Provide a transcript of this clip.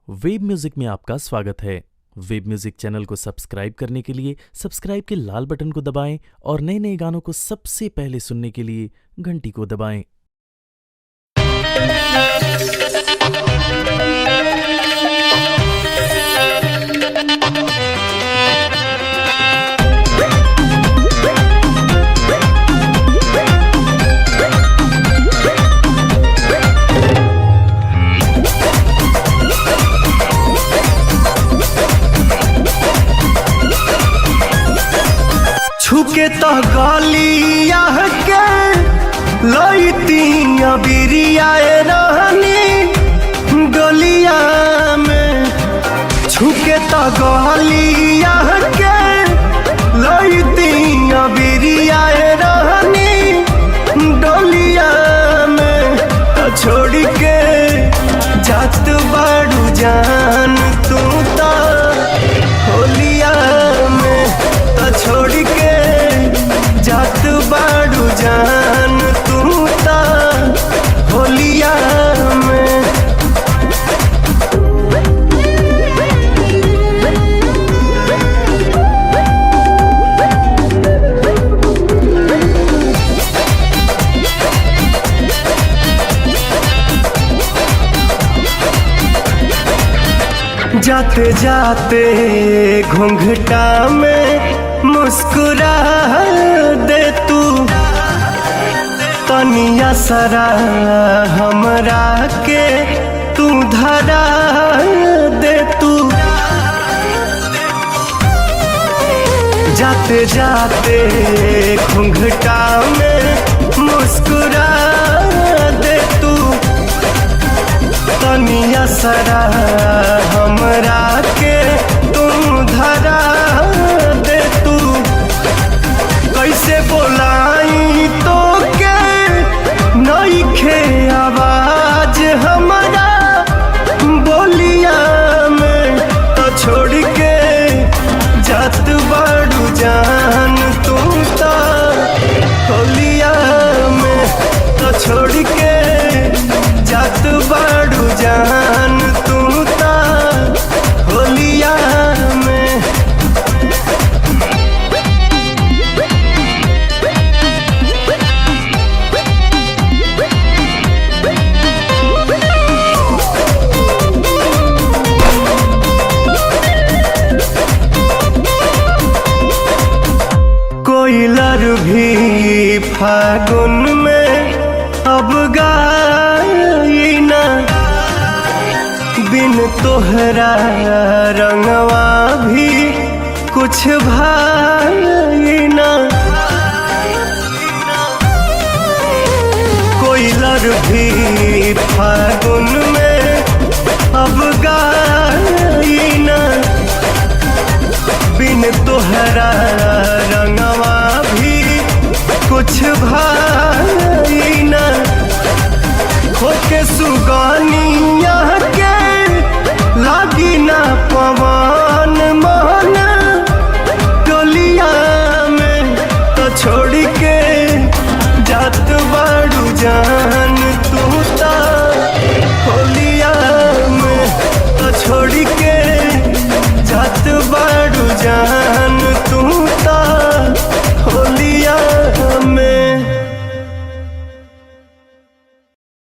Web music में आपका स्वागत है। वेब म्यूजिक चैनल को सब्सक्राइब करने के लिए सब्सक्राइब के लाल बटन को दबाएं और नए नए गानों को सबसे पहले सुनने के लिए घंटी को दबाएं। छुके तो गलिया के लईती बिरियाए रहनी गलिया में। छुके तो गलिया के लईती बिरियाए रहनी डलिया में। छोड़ के जात बाड़ू जान तू तो होलिया में। छोड़ के जात बाड़ू जान तू ता होलिया में। जाते जाते घूंघटा में मुस्कुरा दे तू तनिया सरा हमरा के तू धरा दे तू। जाते जाते घूंघटा में मुस्कुरा दे तू तनिया सरा हमरा के तू धरा दे तू। कैसे बोलाई तो के नइखे आवाज हमारा बोलिया में। तो छोड़ के जात बाड़ू जान तू तो होलिया में। तो छोड़ के जात बाड़ू जान तू तो होलिया में। कोयलर भी फागुन में अब गाई ना बिन तोहरा रंगवा भी कुछ भाई ना। कोयलर भी फागुन में अब गाई ना बिन तोहरा रंगवा भी कुछ भाई ना। होके सुगानिया के लागी ना पवा